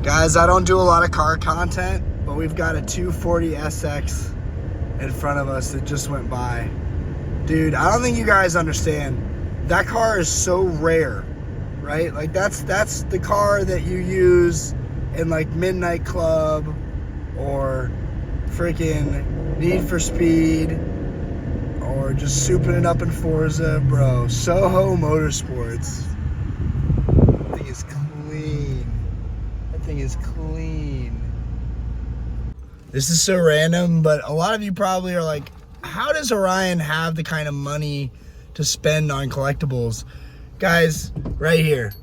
Guys, I don't do a lot of car content, but we've got a 240 SX in front of us that just went by. Dude, I don't think you guys understand. That car is so rare, right? Like that's the car that you use in like Midnight Club or freaking Need for Speed or just souping it up in Forza, bro. Soho Motorsports. That thing is clean. That thing is clean. This is so random, but a lot of you probably are like, how does Orion have the kind of money to spend on collectibles? Guys, right here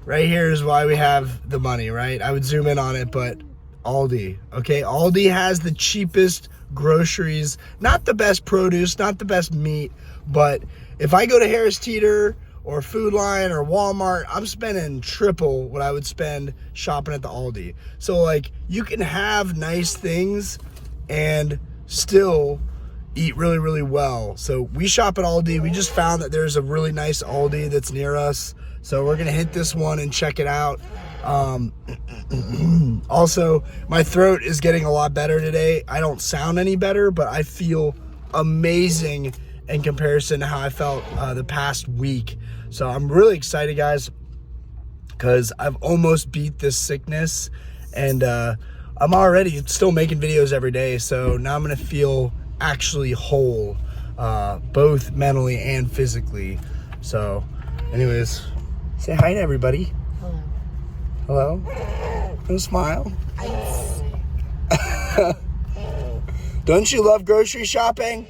is why we have the money, right? I would zoom in on it, but Aldi, okay? Aldi has the cheapest groceries, not the best produce, not the best meat, but if I go to Harris Teeter or Food Lion or Walmart, I'm spending triple what I would spend shopping at the Aldi. So like, you can have nice things and still eat really, really well. So we shop at Aldi. We just found that there's a really nice Aldi that's near us. So we're gonna hit this one and check it out. Also, my throat is getting a lot better today. I don't sound any better, but I feel amazing in comparison to how I felt the past week. So I'm really excited, guys, because I've almost beat this sickness, and I'm already still making videos every day. So now I'm gonna feel actually whole, both mentally and physically. So anyways, say hi to everybody. Hello. Hello. No smile. Don't you love grocery shopping?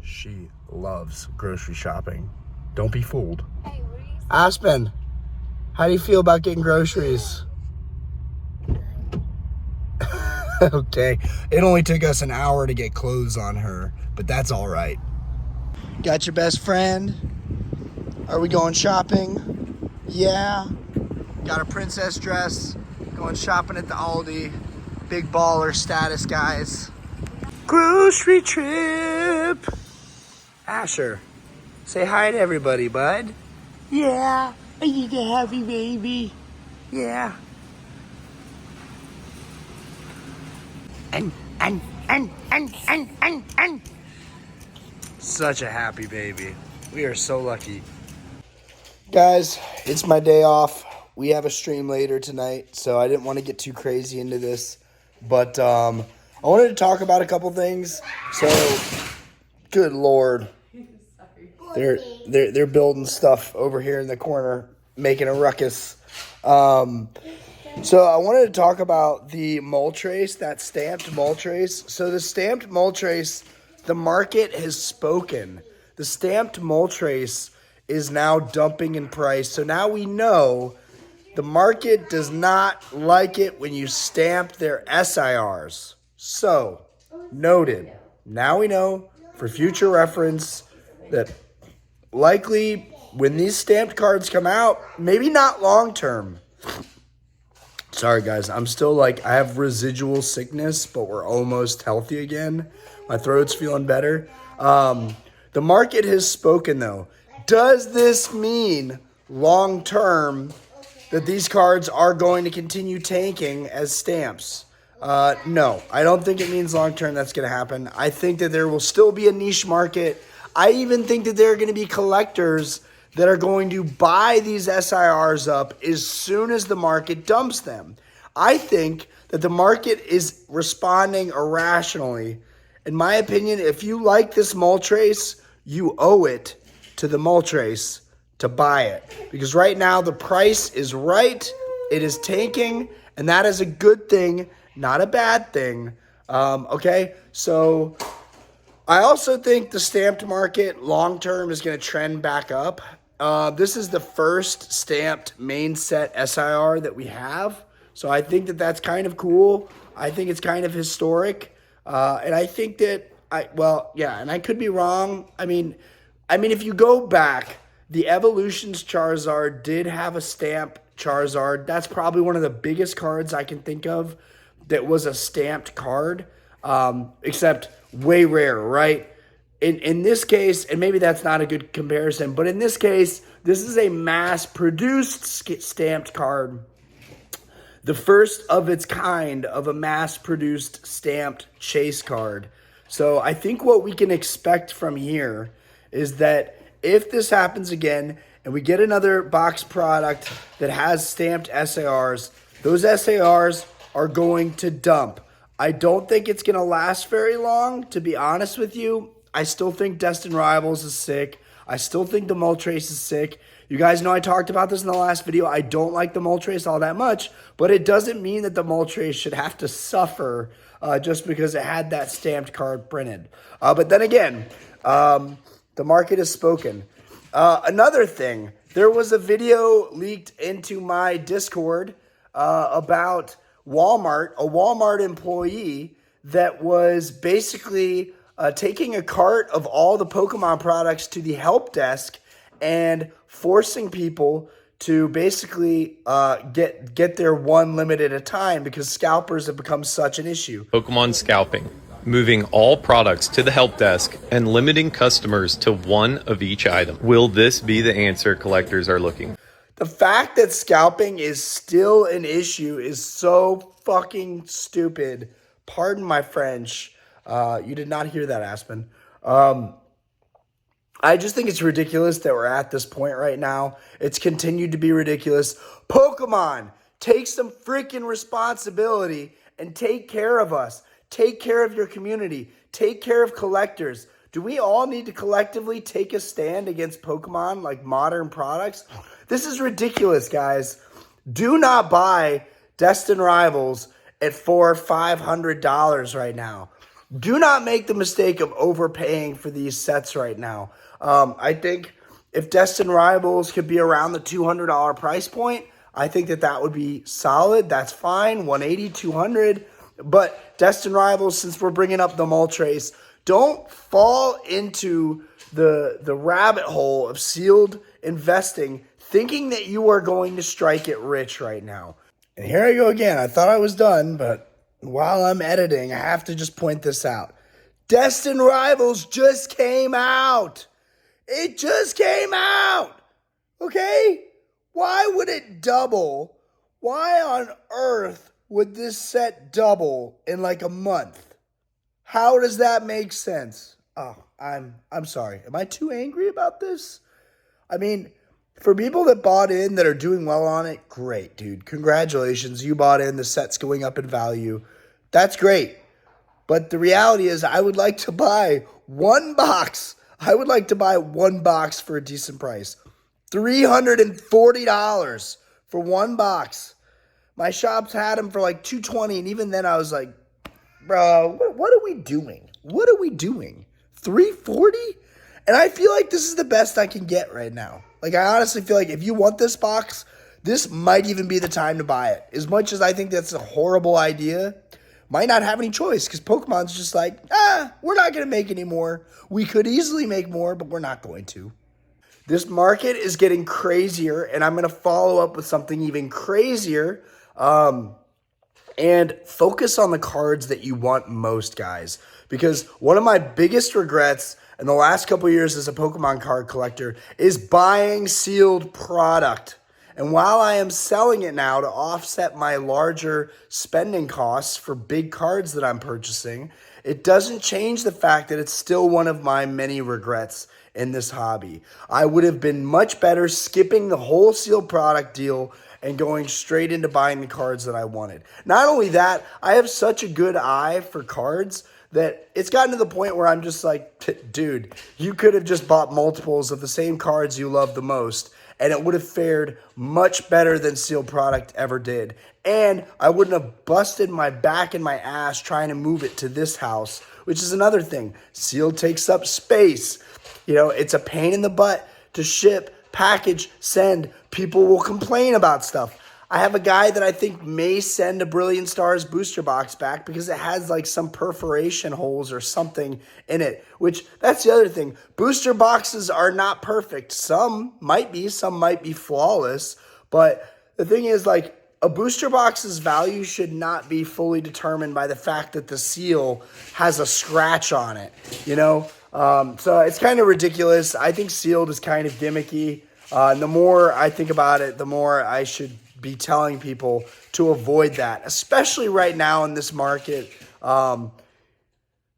She loves grocery shopping. Don't be fooled. Hey, what are you saying? Aspen, how do you feel about getting groceries? Okay, it only took us an hour to get clothes on her, but that's all right. Got your best friend? Are we going shopping? Yeah. Got a princess dress, going shopping at the Aldi. Big baller status, guys. Grocery trip. Asher, say hi to everybody, bud. Yeah, are you the happy baby? Yeah. And. Such a happy baby. We are so lucky. Guys, it's my day off. We have a stream later tonight, so I didn't want to get too crazy into this. But I wanted to talk about a couple things. So, good Lord. They're building stuff over here in the corner, making a ruckus. So I wanted to talk about the mole trace, that stamped mole trace. So the stamped mole trace, the market has spoken. The stamped mole trace is now dumping in price. So now we know the market does not like it when you stamp their SIRs. So, noted. Now we know for future reference that likely when these stamped cards come out, maybe not long term. Sorry guys, I'm still like, I have residual sickness, but we're almost healthy again. My throat's feeling better. The market has spoken though. Does this mean long term that these cards are going to continue tanking as stamps? No, I don't think it means long term that's going to happen. I think that there will still be a niche market. I even think that there are going to be collectors that are going to buy these SIRs up as soon as the market dumps them. I think that the market is responding irrationally. In my opinion, if you like this mole trace, you owe it to the mole trace to buy it. Because right now the price is right, it is tanking, and that is a good thing, not a bad thing. Okay, so I also think the stamped market long-term is going to trend back up. This is the first stamped main set SIR that we have. So I think that that's kind of cool. I think it's kind of historic. And I think that, and I could be wrong. I mean, if you go back, the Evolutions Charizard did have a stamp Charizard. That's probably one of the biggest cards I can think of that was a stamped card, except way rare, right? In this case, and maybe that's not a good comparison, but in this case, this is a mass-produced stamped card the first of its kind of a mass-produced stamped chase card. So I think what we can expect from here is that if this happens again and we get another box product that has stamped SARs, those SARs are going to dump. I don't think it's going to last very long, to be honest with you. I still think Destined Rivals is sick. I still think the Moltres is sick. You guys know I talked about this in the last video. I don't like the Moltres all that much, but it doesn't mean that the Moltres should have to suffer just because it had that stamped card printed. But then again, the market has spoken. Another thing, there was a video leaked into my Discord about Walmart, a Walmart employee that was basically taking a cart of all the Pokemon products to the help desk and forcing people to basically get their one limit at a time because scalpers have become such an issue. Pokemon scalping, moving all products to the help desk and limiting customers to one of each item. Will this be the answer collectors are looking for? The fact that scalping is still an issue is so fucking stupid. Pardon my French. You did not hear that, Aspen. I just think it's ridiculous that we're at this point right now. It's continued to be ridiculous. Pokemon, take some freaking responsibility and take care of us. Take care of your community. Take care of collectors. Do we all need to collectively take a stand against Pokemon, like modern products? This is ridiculous, guys. Do not buy Destined Rivals at $400 or $500 right now. Do not make the mistake of overpaying for these sets right now. I think if Destined Rivals could be around the $200 price point, I think that would be solid. That's fine, $180, $200. But Destined Rivals, since we're bringing up the Moltres, don't fall into the rabbit hole of sealed investing, thinking that you are going to strike it rich right now. And here I go again. I thought I was done, but while I'm editing, I have to just point this out. Destined Rivals just came out. It just came out. Okay? Why would it double? Why on earth would this set double in like a month? How does that make sense? Oh, I'm sorry. Am I too angry about this? I mean, for people that bought in that are doing well on it, great, dude. Congratulations. You bought in. The set's going up in value. That's great. But the reality is I would like to buy one box. I would like to buy one box for a decent price. $340 for one box. My shops had them for like $220, and even then I was like, bro, what are we doing? What are we doing? $340? And I feel like this is the best I can get right now. Like, I honestly feel like if you want this box, this might even be the time to buy it. As much as I think that's a horrible idea, might not have any choice because Pokemon's just like, we're not going to make any more. We could easily make more, but we're not going to. This market is getting crazier, and I'm going to follow up with something even crazier. And focus on the cards that you want most, guys. Because one of my biggest regrets in the last couple of years as a Pokemon card collector is buying sealed product. And while I am selling it now to offset my larger spending costs for big cards that I'm purchasing, it doesn't change the fact that it's still one of my many regrets in this hobby. I would have been much better skipping the whole sealed product deal and going straight into buying the cards that I wanted. Not only that, I have such a good eye for cards that it's gotten to the point where I'm just like, dude, you could have just bought multiples of the same cards you love the most, and it would have fared much better than sealed product ever did. And I wouldn't have busted my back and my ass trying to move it to this house, which is another thing. Sealed takes up space. You know, it's a pain in the butt to ship, package, send. People will complain about stuff. I have a guy that I think may send a Brilliant Stars booster box back because it has like some perforation holes or something in it, which that's the other thing. Booster boxes are not perfect. Some might be flawless, but the thing is, like, a booster box's value should not be fully determined by the fact that the seal has a scratch on it, you know? So it's kind of ridiculous. I think sealed is kind of gimmicky. And the more I think about it, the more I should be telling people to avoid that, especially right now in this market.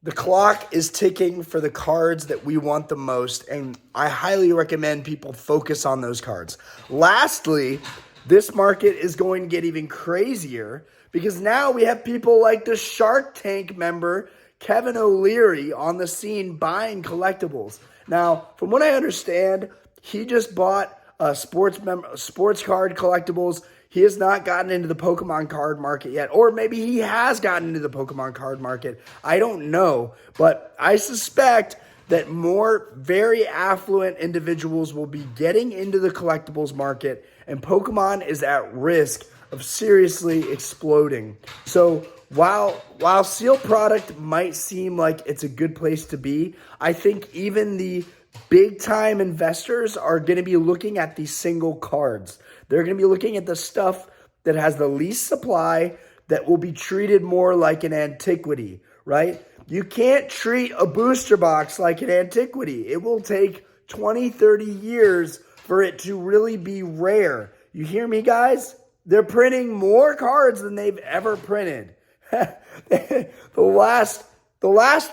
The clock is ticking for the cards that we want the most, and I highly recommend people focus on those cards. Lastly, this market is going to get even crazier because now we have people like the Shark Tank member, Kevin O'Leary, on the scene buying collectibles. Now, from what I understand, he just bought sports card collectibles. He has not gotten into the Pokemon card market yet. Or maybe he has gotten into the Pokemon card market. I don't know. But I suspect that more very affluent individuals will be getting into the collectibles market. And Pokemon is at risk of seriously exploding. So while sealed product might seem like it's a good place to be, I think even the big time investors are going to be looking at these single cards. They're going to be looking at the stuff that has the least supply, that will be treated more like an antiquity, right? You can't treat a booster box like an antiquity. It will take 20, 30 years for it to really be rare. You hear me, guys? They're printing more cards than they've ever printed. The last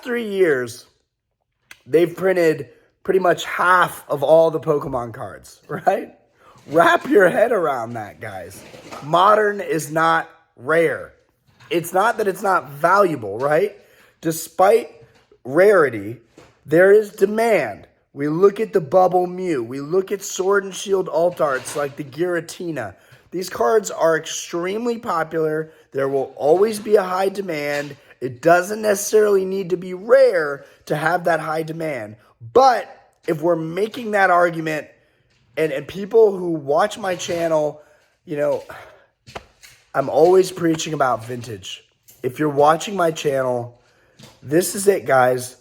3 years, they've printed pretty much half of all the Pokemon cards, right? Wrap your head around that, guys. Modern is not rare. It's not that it's not valuable, right? Despite rarity, there is demand. We look at the Bubble Mew. We look at Sword and Shield alt arts like the Giratina. These cards are extremely popular. There will always be a high demand. It doesn't necessarily need to be rare to have that high demand. But if we're making that argument, and people who watch my channel, you know, I'm always preaching about vintage. If you're watching my channel, this is it, guys.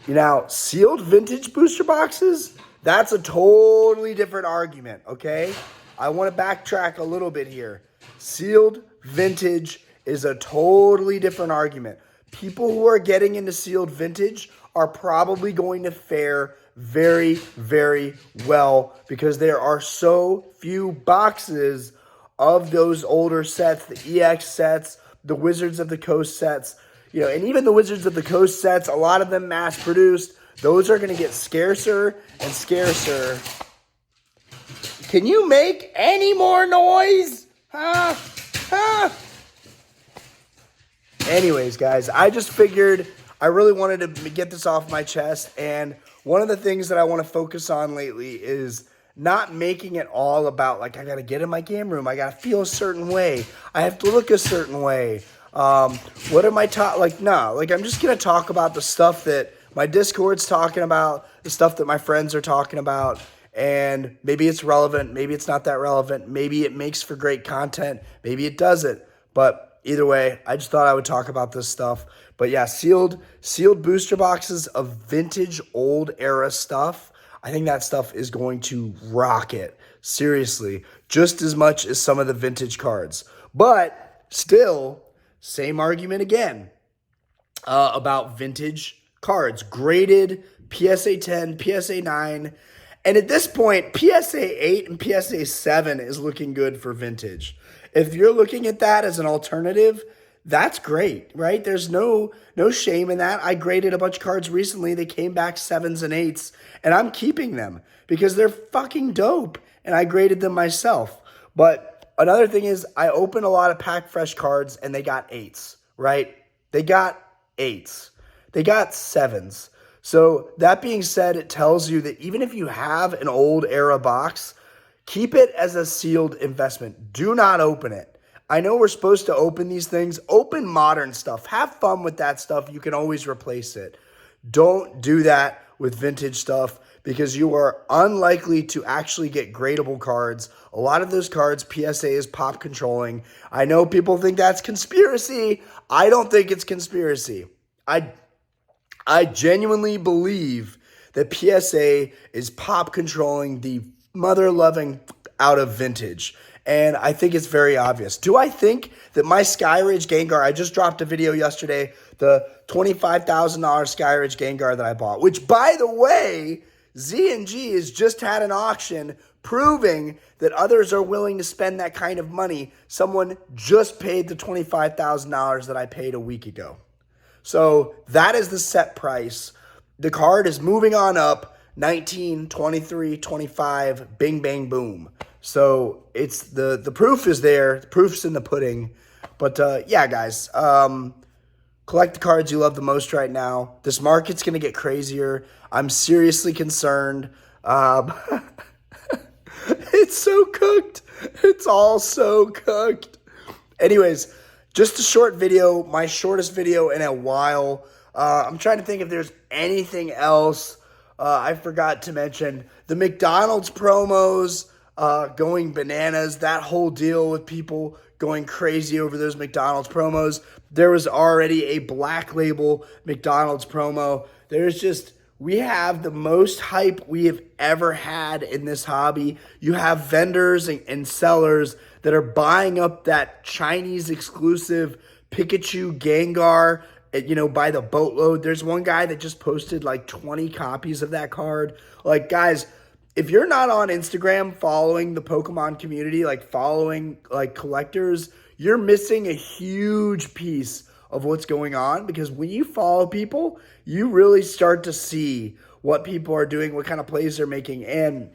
You know, sealed vintage booster boxes, that's a totally different argument, okay? I want to backtrack a little bit here. Sealed vintage is a totally different argument. People who are getting into sealed vintage are probably going to fare very, very well because there are so few boxes of those older sets, the EX sets, the Wizards of the Coast sets, you know, and even the Wizards of the Coast sets, a lot of them mass produced. Those are going to get scarcer and scarcer. Can you make any more noise? Huh? Anyways, guys, I just figured I really wanted to get this off my chest, and one of the things that I want to focus on lately is not making it all about, like, I got to get in my game room. I got to feel a certain way. I have to look a certain way. What am I I'm just going to talk about the stuff that my Discord's talking about, the stuff that my friends are talking about, and maybe it's relevant. Maybe it's not that relevant. Maybe it makes for great content. Maybe it doesn't. But either way, I just thought I would talk about this stuff. But yeah, sealed booster boxes of vintage old era stuff. I think that stuff is going to rocket, seriously, just as much as some of the vintage cards. But still, same argument again about vintage cards. Graded PSA 10, PSA 9. And at this point, PSA 8 and PSA 7 is looking good for vintage. If you're looking at that as an alternative, that's great, right? There's no shame in that. I graded a bunch of cards recently. They came back 7s and 8s, and I'm keeping them because they're fucking dope, and I graded them myself. But another thing is I opened a lot of Pack Fresh cards, and they got 8s, right? They got 8s. They got 7s. So that being said, it tells you that even if you have an old era box, keep it as a sealed investment. Do not open it. I know we're supposed to open these things. Open modern stuff. Have fun with that stuff. You can always replace it. Don't do that with vintage stuff because you are unlikely to actually get gradable cards. A lot of those cards, PSA is pop controlling. I know people think that's conspiracy. I don't think it's conspiracy. I genuinely believe that PSA is pop controlling the mother-loving out of vintage. And I think it's very obvious. Do I think that my Skyridge Gengar, I just dropped a video yesterday, the $25,000 Skyridge Gengar that I bought, which, by the way, Z&G has just had an auction proving that others are willing to spend that kind of money. Someone just paid the $25,000 that I paid a week ago. So that is the set price. The card is moving on up, 19, 23, 25, bing, bang, boom. So it's the proof is there. The proof's in the pudding. But yeah, guys, collect the cards you love the most right now. This market's going to get crazier. I'm seriously concerned. It's so cooked. It's all so cooked. Anyways, just a short video, my shortest video in a while. I'm trying to think if there's anything else I forgot to mention. The McDonald's promos going bananas, that whole deal with people going crazy over those McDonald's promos. There was already a Black Label McDonald's promo. We have the most hype we have ever had in this hobby. You have vendors and sellers that are buying up that Chinese exclusive Pikachu Gengar, by the boatload. There's one guy that just posted like 20 copies of that card. Like, guys, if you're not on Instagram following the Pokemon community, like following like collectors, you're missing a huge piece of what's going on, because when you follow people, you really start to see what people are doing, what kind of plays they're making. And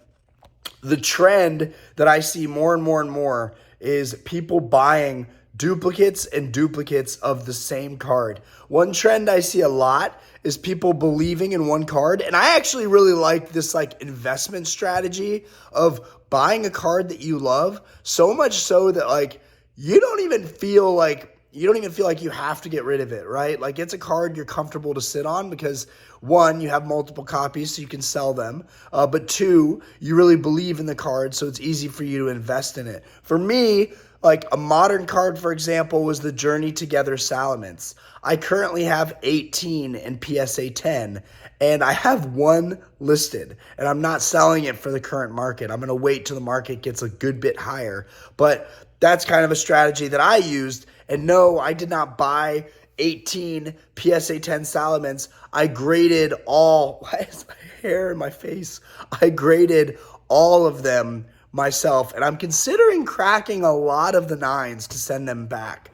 the trend that I see more and more and more is people buying duplicates and duplicates of the same card. One trend I see a lot is people believing in one card. And I actually really like this like investment strategy of buying a card that you love, so much so that like you don't even feel like you have to get rid of it, right? Like, it's a card you're comfortable to sit on because, one, you have multiple copies so you can sell them. But two, you really believe in the card, so it's easy for you to invest in it. For me, like a modern card, for example, was the Journey Together Salamence. I currently have 18 in PSA 10, and I have one listed, and I'm not selling it for the current market. I'm going to wait till the market gets a good bit higher. But that's kind of a strategy that I used. And no, I did not buy 18 PSA 10 Salamence. I graded all. Why is my hair in my face? I graded all of them myself, and I'm considering cracking a lot of the 9s to send them back.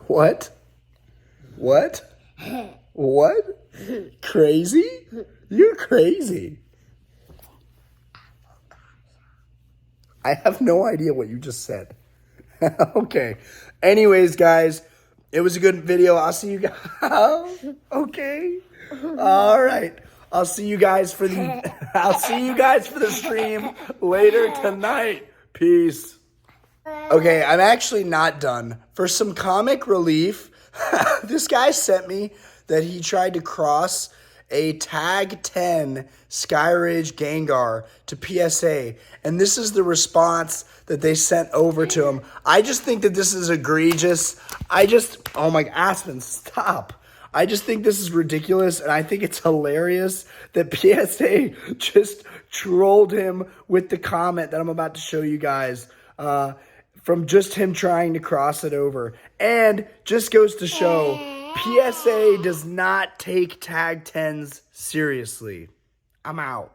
What? Crazy? You're crazy. I have no idea what you just said. Okay. Anyways, guys, it was a good video. I'll see you guys. Okay. All right. I'll see you guys for the stream later tonight. Peace. Okay, I'm actually not done. For some comic relief, this guy sent me that he tried to cross a Tag 10 Skyridge Gengar to PSA, and this is the response that they sent over to him. I just think that this is egregious. Oh my, Aspen, stop. I just think this is ridiculous, and I think it's hilarious that PSA just trolled him with the comment that I'm about to show you guys from just him trying to cross it over. And just goes to show, PSA does not take Tag 10s seriously. I'm out.